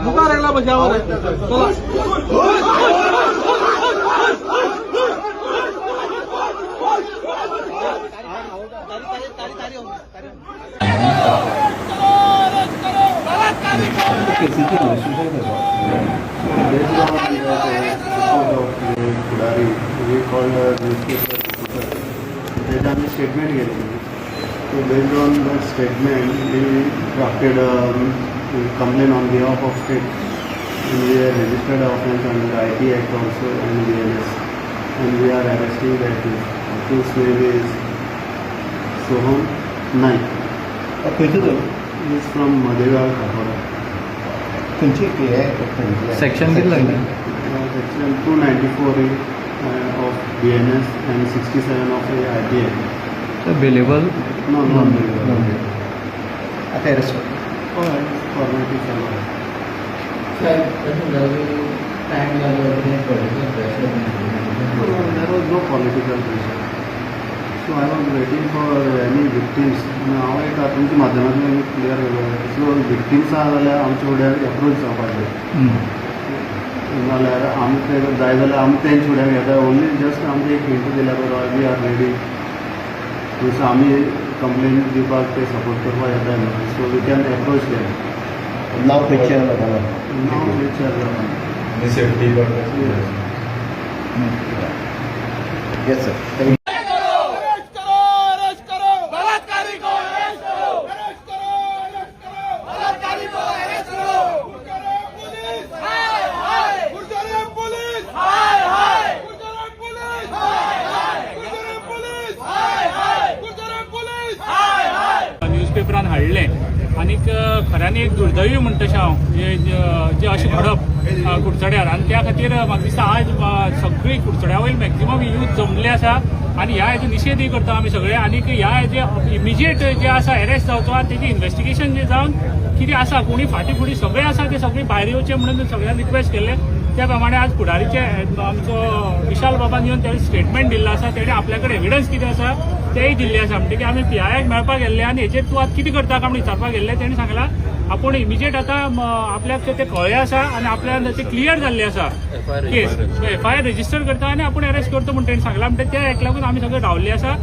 मुखार एकला बचाव चला we called newspaper. Then आम्ही स्टेटमेंट घेतली. So based on that statement, we drafted a complaint on behalf of state. And we have registered offence under IT Act also and BNS. And we are arresting that accused name is Soham Naik. He is from Madhegaon, Kapora. Section किती लागले? Section 294 of BNS and 67 of IT Act. Available? No, not available. आता arrest Formality follow. Sir, time There was no political pressure. So I was waiting for any victims. Now I got तुमच्या माध्यमातून clear केलं. So victims जाल्यार आमचे फुडें approach जावपाचें. नाल्यार आमकां जाय जाल्यार आमी तेंचे फुडें घेता. ओन्ली जस्ट आमकां एक हिंट दिल्यार पुरो वी आर रेडी. सो आमी कंप्लेन दिवपाक ते सपोर्ट करपाक येता न्हू. So we can approach them. नाव पिक्चर सेफ्टी येस सर. न्यूजपेपरान हाडलें आनीक खऱ्यांनी एक दुर्दैवी म्हणटशें हांव जे अशें घडप कुडचड्यार आनी त्या खातीर म्हाका दिसता आज सगळी कुडचड्या वयली मॅक्झिमम यूथ जमले आसा आनी ह्या हेजो निशेधय करता आमी सगळे आनीक ह्या हेजे इमिजिएट जे आसा अरेस्ट जावचो आनी तेजें इन्व्हेस्टिगेशन जे जावन कितें आसा कोणी फाटी फुडी सगळे आसा ते सगळे भायर येवचे म्हणून सगळ्यांक रिक्वेस्ट केल्ले. त्या प्रमाणे आज फुडारीचे आमचो विशाल बाबान येवन तेणे स्टेटमेंट दिल्लो आसा. तेणे आपल्या कडेन एविडन्स कितें आसा तेय दिल्ले आसा. म्हणटकीर आमी PIAक मेळपाक गेल्ले आनी हेचेर तूं आतां कितें करता काय म्हणून विचारपाक गेल्ले. तेणे सांगलां आपूण इमिजिएट आतां आपल्याक ते कळ्ळें आसा आनी आपल्याक ते क्लियर जाल्ले आसा केस. FIR रजिस्टर करता आनी आपूण अरेस्ट करता म्हणून तेणे सांगलां. म्हणटा त्या हेका लागून आमी सगळे रावल्ले आसा.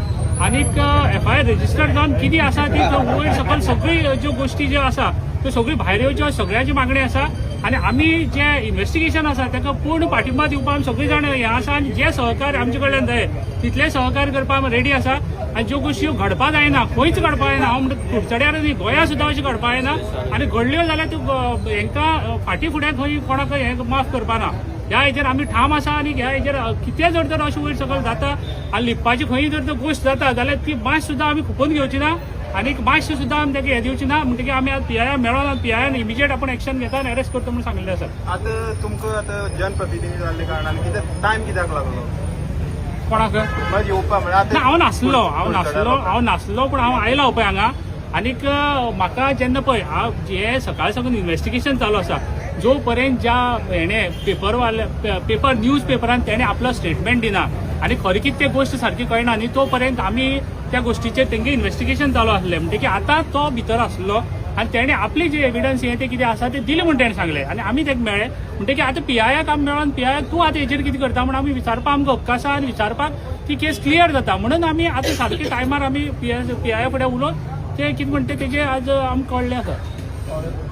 आनीक FIR रजिस्टर जावन कितें आसा ती वयर सकयल सगळी ज्यो गोश्टी ज्यो आसा त्यो सगळी भायर येवच्यो सगळ्यांची मागणी आसा. आनी आमी जे इन्व्हेस्टिगेशन आसा ताका पूर्ण पाठिंबा दिवपाक सगळीं जाण हें आसा आनी जे सहकार्य आमचे कडल्यान जाय तितलें सहकार्य करपाक रेडी आसा. आनी ज्यो गोश्टी घडपा जायना खंयच घडपा जायना हांव म्हणटा कुडचड्यार न्ही गोंया सुद्दां अशें घडपा जायना आनी घडल्यो जाल्यार त्यो हांकां फाटी फुडें खंय कोणाक हें माफ करपाना. ह्या हेजेर आमी ठाम आसा आनी ह्या हेजेर कितें जर तर अशें वयर सकयल जाता आनी लिपपाची खंय जर तर गोश्ट जाता जाल्यार ती मातशी सुद्दां आमी खुपून घेवची ना आनीक मातशी सुद्दां आमी ताका हें दिवची ना. म्हणटकीर आमी आज PIA मेळोन PIAन इमिजिएट आपण एक्शन घेता आनी अरेस्ट करता म्हणून सांगिल्लें आसा. आतां तुमकां आतां जनप्रतिनिधी जाल्ले कारणान कितें टायम कित्याक लागलो कोणाक येवपा ना हांव नासलो पूण हांव आयलो पळय हांगा. आनीक म्हाका जेन्ना पळय हांव जे सकाळ साकून इन्व्हेस्टिगेशन चालू आसा जो पर्यंत ज्या हेणे पेपर न्यूज पेपरान तेणे आपलो स्टेटमेंट दिना आनी खरी कितें ते गोश्ट सारकी कळना न्ही तो पर्यंत आमी त्या गोश्टीचेर तेंगे इन्व्हेस्टिगेशन चालू आसलें. म्हणटकीर आतां तो भितर आसलो आनी तेणे आपली जे एविडन्स हें ते कितें आसा ते दिलें म्हणून तेणें सांगलें आनी आमी तेका मेळ्ळे. म्हणटकीर आतां PIAक आमी मेळोन PIAक तूं आतां हेचेर कितें करता म्हणून आमी विचारपाक आमकां हक्क आसा आनी विचारपाक ती केस क्लियर जाता म्हणून आमी आतां सारके टायमार आमी PIA फुडें उलोवन ते कितें म्हणटा तेजें आज आमकां कळ्ळें आसा.